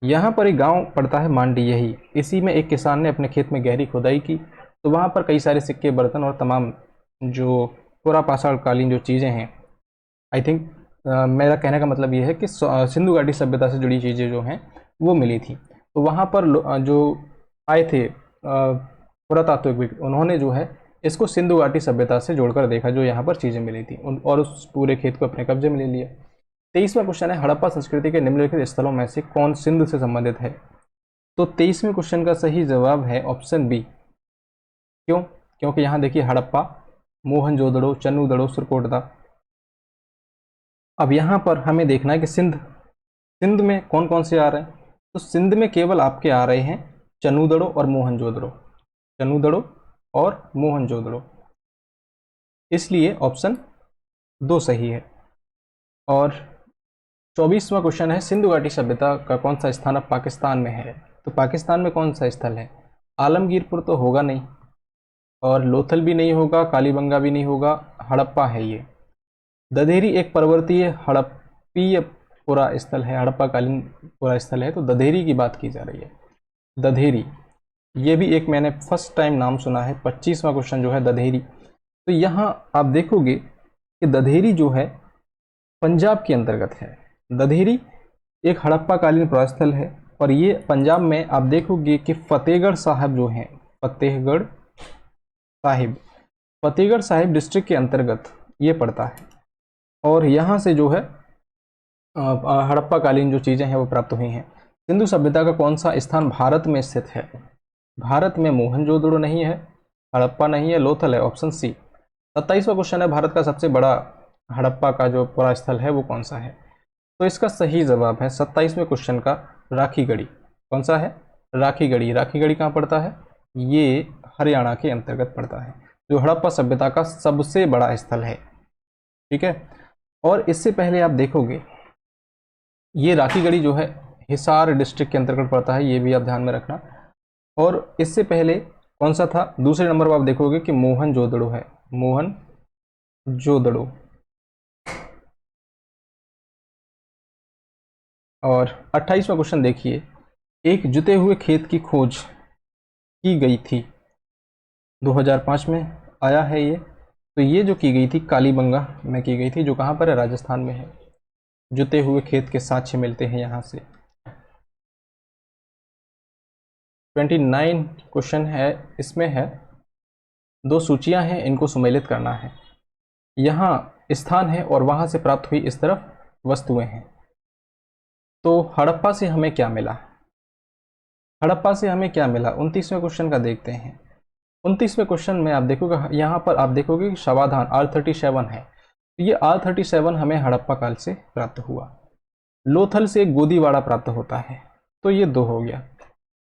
यहाँ पर एक गांव पड़ता है मांडी, यही इसी में एक किसान ने अपने खेत में गहरी खुदाई की, तो वहाँ पर कई सारे सिक्के, बर्तन और तमाम जो पुरापाषाण कालीन जो चीज़ें हैं, आई थिंक मेरा कहने का मतलब ये है कि सिंधु घाटी सभ्यता से जुड़ी चीज़ें जो हैं वो मिली थी। तो वहाँ पर जो आए थे पुरातात्विक, उन्होंने जो है इसको सिंधु घाटी सभ्यता से जोड़कर देखा, जो यहाँ पर चीज़ें मिली थी, और उस पूरे खेत को अपने कब्जे में ले लिया। 23वां क्वेश्चन है, हड़प्पा संस्कृति के निम्नलिखित स्थलों में से कौन सिंध से संबंधित है? तो 23वें क्वेश्चन का सही जवाब है ऑप्शन बी। क्यों? क्योंकि यहाँ देखिए हड़प्पा, मोहनजोदड़ो, चन्नूदड़ो, सुरकोटदा। अब यहाँ पर हमें देखना है कि सिंध में कौन कौन से आ रहे हैं। तो सिंध में केवल आपके आ रहे हैं चन्नूदड़ो और मोहनजोदड़ो, चन्नूदड़ो और मोहनजोदड़ो, इसलिए ऑप्शन 2 सही है। और 24वां क्वेश्चन है, सिंधु घाटी सभ्यता का कौन सा स्थान अब पाकिस्तान में है? तो पाकिस्तान में कौन सा स्थल है? आलमगीरपुर तो होगा नहीं, और लोथल भी नहीं होगा, कालीबंगा भी नहीं होगा, हड़प्पा है ये। दधेरी एक पर्वतीय हड़प्पीय पुरा स्थल है, हड़प्पाकालीन पुरा स्थल है, तो दधेरी की बात की जा रही है। दधेरी, ये भी एक मैंने फर्स्ट टाइम नाम सुना है। 25वां क्वेश्चन जो है दधेरी, तो यहाँ आप देखोगे कि दधेरी जो है पंजाब के अंतर्गत है। दधेरी एक हड़प्पाकालीन पुरास्थल है, और ये पंजाब में आप देखोगे कि फतेहगढ़ साहिब जो है, फतेहगढ़ साहिब डिस्ट्रिक्ट के अंतर्गत ये पड़ता है। और यहाँ से जो है हड़प्पाकालीन जो चीज़ें हैं वो प्राप्त हुई हैं। सिंधु सभ्यता का कौन सा स्थान भारत में स्थित है? भारत में मोहनजोदड़ो नहीं है, हड़प्पा नहीं है, लोथल है, ऑप्शन सी। 27वां क्वेश्चन है, भारत का सबसे बड़ा हड़प्पा का जो पुरा स्थल है वो कौन सा है? तो इसका सही जवाब है 27वें क्वेश्चन का राखीगढ़ी। कौन सा है? राखीगढ़ी। राखीगढ़ी कहाँ पड़ता है? ये हरियाणा के अंतर्गत पड़ता है, जो हड़प्पा सभ्यता का सबसे बड़ा स्थल है, ठीक है। और इससे पहले आप देखोगे ये राखीगढ़ी जो है हिसार डिस्ट्रिक्ट के अंतर्गत पड़ता है, ये भी आप ध्यान में रखना। और इससे पहले कौन सा था? दूसरे नंबर पर आप देखोगे कि मोहनजोदड़ो है, मोहनजोदड़ो। और 28वां क्वेश्चन देखिए, एक जुते हुए खेत की खोज की गई थी, 2005 में आया है ये। तो ये जो की गई थी कालीबंगा में की गई थी, जो कहाँ पर है? राजस्थान में है। जुते हुए खेत के साक्ष्य मिलते हैं यहाँ से। 29 क्वेश्चन है, इसमें है 2 सूचियाँ हैं, इनको सुमेलित करना है। यहाँ स्थान है और वहाँ से प्राप्त हुई इस तरफ वस्तुएं हैं। तो हड़प्पा से हमें क्या मिला, हड़प्पा से हमें क्या मिला, 29वें क्वेश्चन का देखते हैं। 29वें क्वेश्चन में आप देखोगे, यहाँ पर आप देखोगे कि शवाधान R37 है, तो ये R37 हमें हड़प्पा काल से प्राप्त हुआ। लोथल से गोदीवाड़ा प्राप्त होता है, तो ये 2 हो गया।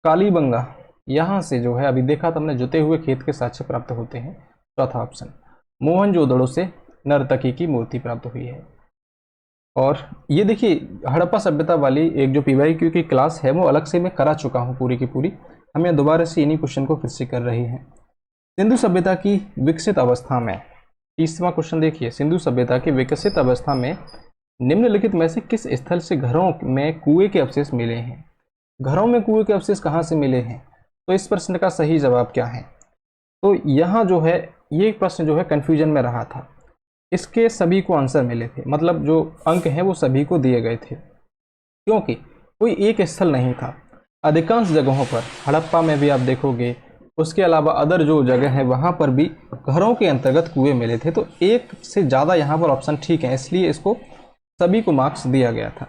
कालीबंगा यहाँ से जो है, अभी देखा तो हमने जुते हुए खेत के साक्ष्य प्राप्त होते हैं, चौथा ऑप्शन। मोहनजोदड़ो से नर्तकी की मूर्ति प्राप्त हुई है। और ये देखिए हड़प्पा सभ्यता वाली एक जो PYQ की क्लास है वो अलग से मैं करा चुका हूँ पूरी की पूरी, हम यहाँ दोबारा से इन्हीं क्वेश्चन को फिर से कर रहे हैं। सिंधु सभ्यता की विकसित अवस्था में, 30वां क्वेश्चन देखिए, सिंधु सभ्यता की विकसित अवस्था में निम्नलिखित में से किस स्थल से घरों में कुएं के अवशेष मिले हैं। घरों में कुएं के अवशेष कहाँ से मिले हैं, तो इस प्रश्न का सही जवाब क्या है। तो यहाँ जो है ये प्रश्न जो है कन्फ्यूजन में रहा था, इसके सभी को आंसर मिले थे, मतलब जो अंक हैं वो सभी को दिए गए थे, क्योंकि कोई एक स्थल नहीं था। अधिकांश जगहों पर, हड़प्पा में भी आप देखोगे, उसके अलावा अदर जो जगह है वहाँ पर भी घरों के अंतर्गत कुएं मिले थे। तो एक से ज़्यादा यहाँ पर ऑप्शन ठीक है, इसलिए इसको सभी को मार्क्स दिया गया था।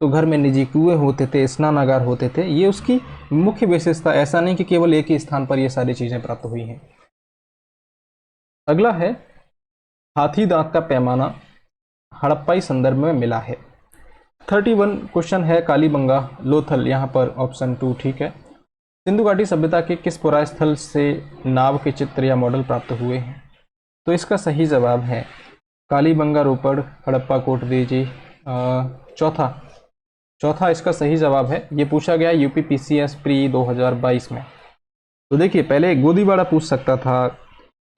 तो घर में निजी कुएं होते थे, स्नानागार होते थे, ये उसकी मुख्य विशेषता, ऐसा नहीं कि केवल एक ही स्थान पर ये सारी चीज़ें प्राप्त हुई हैं। अगला है हाथी दांत का पैमाना हड़प्पाई संदर्भ में मिला है। 31 क्वेश्चन है कालीबंगा लोथल, यहाँ पर ऑप्शन 2 ठीक है। सिंधु घाटी सभ्यता के किस पुरास्थल से नाव के चित्र या मॉडल प्राप्त हुए हैं, तो इसका सही जवाब है कालीबंगा, रोपड़, हड़प्पा, कोटदीजी। चौथा इसका सही जवाब है। ये पूछा गया UPPCS प्री 2022 में। तो देखिए पहले गोदीवाड़ा पूछ सकता था,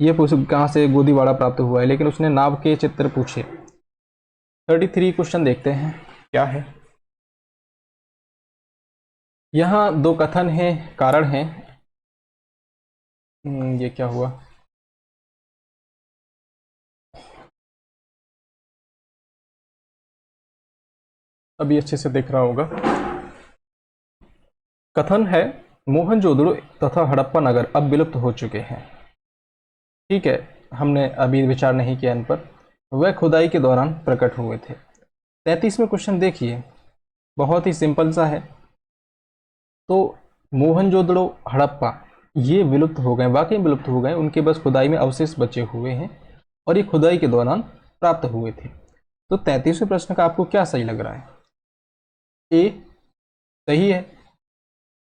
ये पूछ कहाँ से गोदीवाड़ा प्राप्त हुआ है, लेकिन उसने नाव के चित्र पूछे। 33 क्वेश्चन देखते हैं क्या है। यहाँ 2 कथन हैं, कारण हैं। ये क्या हुआ, अभी अच्छे से देख रहा होगा। कथन है मोहनजोदड़ो तथा हड़प्पा नगर अब विलुप्त हो चुके हैं। ठीक है, हमने अभी विचार नहीं किया इन पर, वह खुदाई के दौरान प्रकट हुए थे। 33वें क्वेश्चन देखिए, बहुत ही सिंपल सा है। तो मोहनजोदड़ो, हड़प्पा ये विलुप्त हो गए, वाकई विलुप्त हो गए, उनके बस खुदाई में अवशेष बचे हुए हैं और ये खुदाई के दौरान प्राप्त हुए थे। तो 33वें प्रश्न का आपको क्या सही लग रहा है, ए सही है।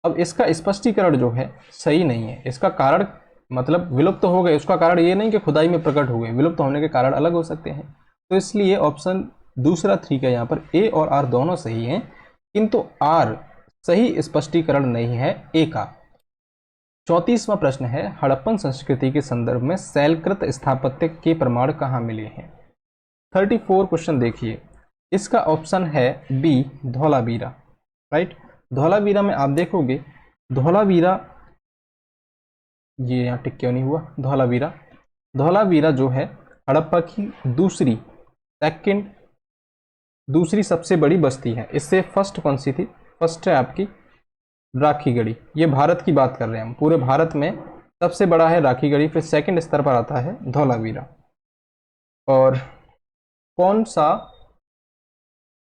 अब इसका स्पष्टीकरण जो है सही नहीं है, इसका कारण मतलब विलुप्त हो गए, उसका कारण ये नहीं कि खुदाई में प्रकट हुए, विलुप्त होने के कारण अलग हो सकते हैं। तो इसलिए ऑप्शन दूसरा 3 का यहाँ पर ए और आर दोनों सही हैं, किंतु आर सही स्पष्टीकरण नहीं है ए का। 34वां प्रश्न है हड़प्पन संस्कृति के संदर्भ में शैलकृत स्थापत्य के प्रमाण कहाँ मिले हैं। 34 क्वेश्चन देखिए, इसका ऑप्शन है बी धौलावीरा, राइट। धौलावीरा में आप देखोगे, धौलावीरा, ये यहाँ टिक क्यों नहीं हुआ, धौलावीरा जो है हड़प्पा की दूसरी सबसे बड़ी बस्ती है। इससे फर्स्ट कौन सी थी, फर्स्ट है आपकी राखीगढ़ी। ये भारत की बात कर रहे हैं हम, पूरे भारत में सबसे बड़ा है राखीगढ़ी, फिर सेकंड स्तर पर आता है धौलावीरा। और कौन सा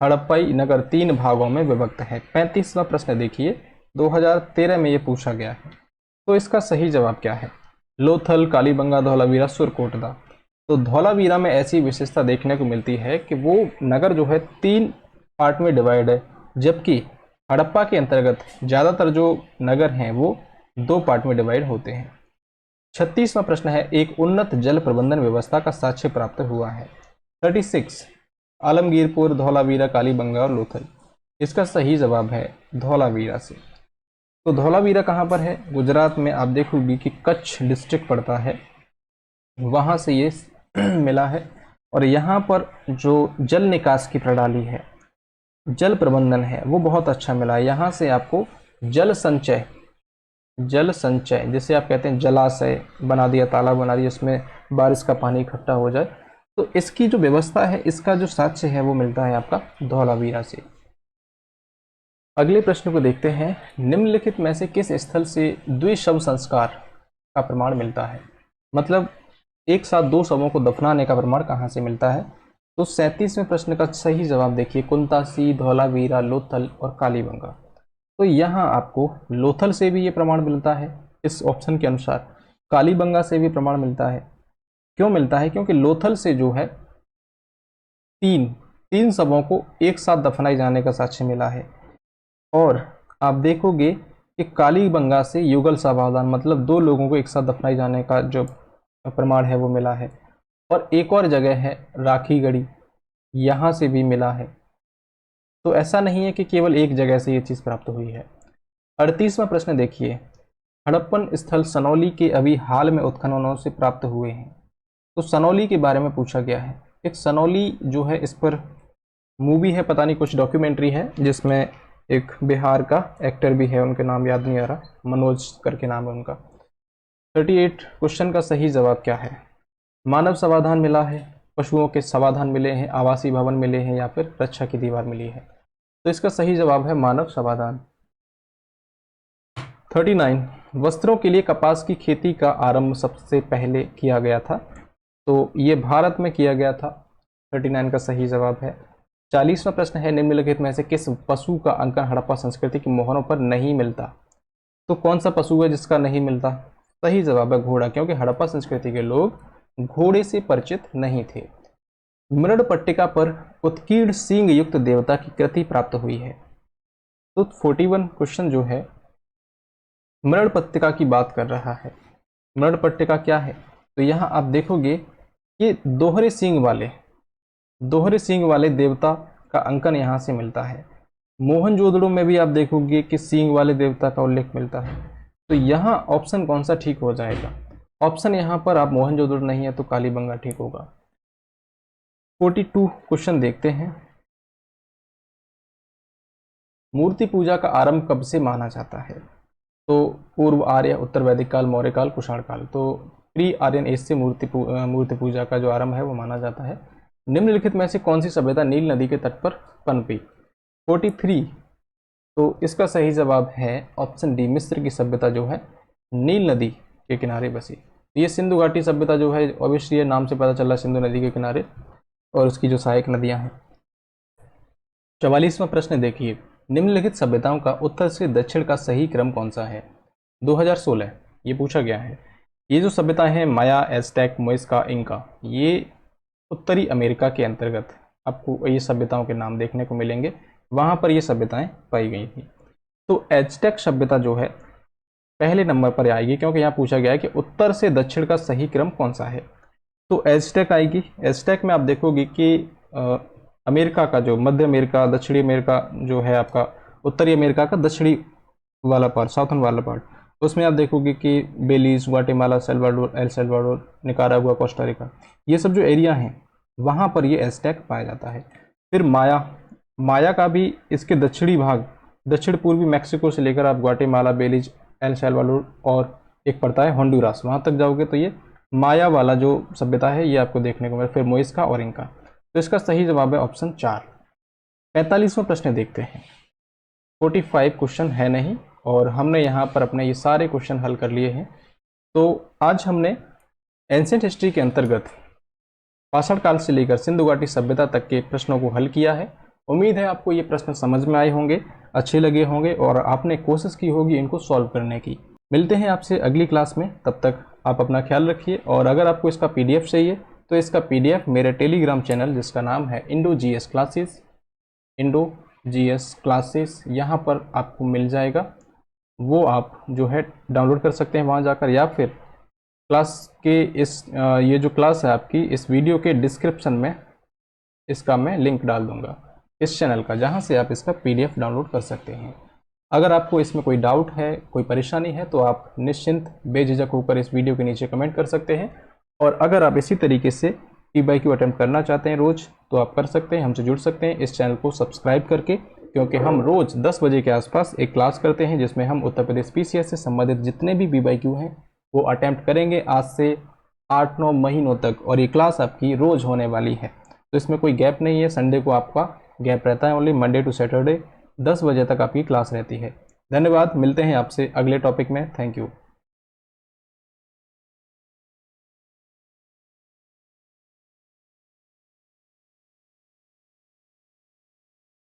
हड़प्पाई नगर 3 भागों में विभक्त है। 35वां प्रश्न देखिए, 2013 में ये पूछा गया है। तो इसका सही जवाब क्या है, लोथल, कालीबंगा, धौलावीरा, सुरकोटदा। तो धौलावीरा में ऐसी विशेषता देखने को मिलती है कि वो नगर जो है 3 पार्ट में डिवाइड है, जबकि हड़प्पा के अंतर्गत ज़्यादातर जो नगर हैं वो 2 पार्ट में डिवाइड होते हैं। 36वां प्रश्न है एक उन्नत जल प्रबंधन व्यवस्था का साक्ष्य प्राप्त हुआ है। 36 आलमगीरपुर, धौलावीरा, कालीबंगा और लोथल। इसका सही जवाब है धौलावीरा से। तो धौलावीरा कहाँ पर है, गुजरात में। आप देखोगे कि कच्छ डिस्ट्रिक्ट पड़ता है, वहाँ से ये मिला है। और यहाँ पर जो जल निकास की प्रणाली है, जल प्रबंधन है, वो बहुत अच्छा मिला है। यहाँ से आपको जल संचय जिसे आप कहते हैं जलाशय बना दिया, तालाब बना दिया, इसमें बारिश का पानी इकट्ठा हो जाए, तो इसकी जो व्यवस्था है, इसका जो साक्ष्य है वो मिलता है आपका धौलावीरा से। अगले प्रश्न को देखते हैं, निम्नलिखित में से किस स्थल से द्विशव संस्कार का प्रमाण मिलता है। मतलब एक साथ 2 शवों को दफनाने का प्रमाण कहाँ से मिलता है। तो 37वें प्रश्न का सही जवाब देखिए, कुंतासी, धौलावीरा, लोथल और कालीबंगा। तो यहाँ आपको लोथल से भी ये प्रमाण मिलता है इस ऑप्शन के अनुसार, कालीबंगा से भी प्रमाण मिलता है। क्यों मिलता है? क्योंकि लोथल से जो है तीन शवों को एक साथ दफनाए जाने का साक्ष्य मिला है। और आप देखोगे कि कालीबंगा से युगल सावधान, मतलब 2 लोगों को एक साथ दफनाए जाने का जो प्रमाण है वो मिला है। और एक और जगह है राखीगढ़ी, यहाँ से भी मिला है। तो ऐसा नहीं है कि केवल एक जगह से ये चीज़ प्राप्त हुई है। 38वां प्रश्न देखिए, हड़प्पन स्थल सनौली के अभी हाल में उत्खननों से प्राप्त हुए हैं। तो सनौली के बारे में पूछा गया है। एक सनौली जो है, इस पर मूवी है, पता नहीं कुछ डॉक्यूमेंट्री है, जिसमें एक बिहार का एक्टर भी है, उनके नाम याद नहीं आ रहा, मनोज करके नाम है उनका। 38 क्वेश्चन का सही जवाब क्या है? मानव समाधान मिला है, पशुओं के समाधान मिले हैं, आवासीय भवन मिले हैं, या फिर रक्षा की दीवार मिली है। तो इसका सही जवाब है मानव समाधान। 39 वस्त्रों के लिए कपास की खेती का आरंभ सबसे पहले किया गया था। तो ये भारत में किया गया था। 39 का सही जवाब है। 40वां प्रश्न है, निम्नलिखित में से किस पशु का अंकन हड़प्पा संस्कृति की मोहरों पर नहीं मिलता? तो कौन सा पशु है जिसका नहीं मिलता? सही जवाब है घोड़ा, क्योंकि हड़प्पा संस्कृति के लोग घोड़े से परिचित नहीं थे। मृड पट्टिका पर उत्कीर्ण सींग युक्त देवता की कृति प्राप्त हुई है। तो 41 क्वेश्चन जो है मृड पट्टिका की बात कर रहा है। मृड पट्टिका क्या है? तो यहाँ आप देखोगे कि दोहरे सींग वाले देवता का अंकन यहाँ से मिलता है। मोहनजोदड़ो में भी आप देखोगे कि सींग वाले देवता का उल्लेख मिलता है। तो यहाँ ऑप्शन कौन सा ठीक हो जाएगा? ऑप्शन यहाँ पर आप मोहनजोदड़ो नहीं है तो कालीबंगा ठीक होगा। 42 क्वेश्चन देखते हैं, मूर्ति पूजा का आरंभ कब से माना जाता है? तो पूर्व आर्य, उत्तर वैदिक काल, मौर्य काल, कुषाण काल। तो प्री आर्यन एज से मूर्ति पूजा का जो आरंभ है वो माना जाता है। निम्नलिखित में से कौन सी सभ्यता नील नदी के तट पर पनपी? 43 तो इसका सही जवाब है ऑप्शन डी, मिस्र की सभ्यता जो है नील नदी के किनारे बसी। ये सिंधु घाटी सभ्यता जो है, ऑब्वियसली ये नाम से पता चला, सिंधु नदी के किनारे और उसकी जो सहायक नदियां हैं। 44वां प्रश्न देखिए, निम्नलिखित सभ्यताओं का उत्तर से दक्षिण का सही क्रम कौन सा है? 2016 ये पूछा गया है। ये जो सभ्यताएं हैं, माया, एज़टेक, मोइस्का, इंका, ये उत्तरी अमेरिका के अंतर्गत आपको ये सभ्यताओं के नाम देखने को मिलेंगे, वहां पर ये सभ्यताएं पाई गई थी। तो एज़टेक सभ्यता जो है पहले नंबर पर आएगी, क्योंकि यहाँ पूछा गया है कि उत्तर से दक्षिण का सही क्रम कौन सा है। तो एज़टेक आएगी। एज़टेक में आप देखोगे कि अमेरिका का जो मध्य अमेरिका, दक्षिणी अमेरिका जो है आपका, उत्तरी अमेरिका का दक्षिणी वाला पार्ट, साउथर्न वाला पार्ट, उसमें आप देखोगे कि Belize, Guatemala, Salvador, El Salvador, Nicaragua, Costa Rica, ये सब जो एरिया हैं वहाँ पर ये एज़टेक पाया जाता है। फिर माया का भी इसके दक्षिणी भाग, दक्षिण पूर्वी मैक्सिको से लेकर आप ग्वाटेमाला, बेलीज, एल सेल्वाडोर और एक पड़ता है होंडुरास, वहाँ तक जाओगे तो ये माया वाला जो सभ्यता है ये आपको देखने को मिले। फिर मोइस्का और इंका। तो इसका सही जवाब है ऑप्शन 4। 45वां प्रश्न देखते हैं। 45 क्वेश्चन है नहीं, और हमने यहाँ पर अपने ये सारे क्वेश्चन हल कर लिए हैं। तो आज हमने एंशिएंट हिस्ट्री के अंतर्गत पाषाण काल से लेकर सिंधु घाटी सभ्यता तक के प्रश्नों को हल किया है। उम्मीद है आपको ये प्रश्न समझ में आए होंगे, अच्छे लगे होंगे और आपने कोशिश की होगी इनको सॉल्व करने की। मिलते हैं आपसे अगली क्लास में, तब तक आप अपना ख्याल रखिए। और अगर आपको इसका PDF चाहिए तो इसका PDF मेरे टेलीग्राम चैनल, जिसका नाम है इंडो GS क्लासेस, यहाँ पर आपको मिल जाएगा। वो आप जो है डाउनलोड कर सकते हैं वहाँ जाकर, या फिर क्लास के ये जो क्लास है आपकी, इस वीडियो के डिस्क्रिप्शन में इसका मैं लिंक डाल दूंगा इस चैनल का, जहाँ से आप इसका PDF डाउनलोड कर सकते हैं। अगर आपको इसमें कोई डाउट है, कोई परेशानी है, तो आप निश्चिंत बेझिझक होकर इस वीडियो के नीचे कमेंट कर सकते हैं। और अगर आप इसी तरीके से PYQ अटेम्प्ट करना चाहते हैं रोज़, तो आप कर सकते हैं, हमसे जुड़ सकते हैं इस चैनल को सब्सक्राइब करके, क्योंकि हम रोज़ 10 बजे के आसपास एक क्लास करते हैं जिसमें हम उत्तर प्रदेश PCS से संबंधित जितने भी PYQ हैं वो अटेम्प्ट करेंगे आज से 8-9 महीनों तक। और ये क्लास आपकी रोज़ होने वाली है, तो इसमें कोई गैप नहीं है। संडे को आपका गैप रहता है, ओनली मंडे टू सैटरडे 10 बजे तक आपकी क्लास रहती है। धन्यवाद, मिलते हैं आपसे अगले टॉपिक में। Thank you.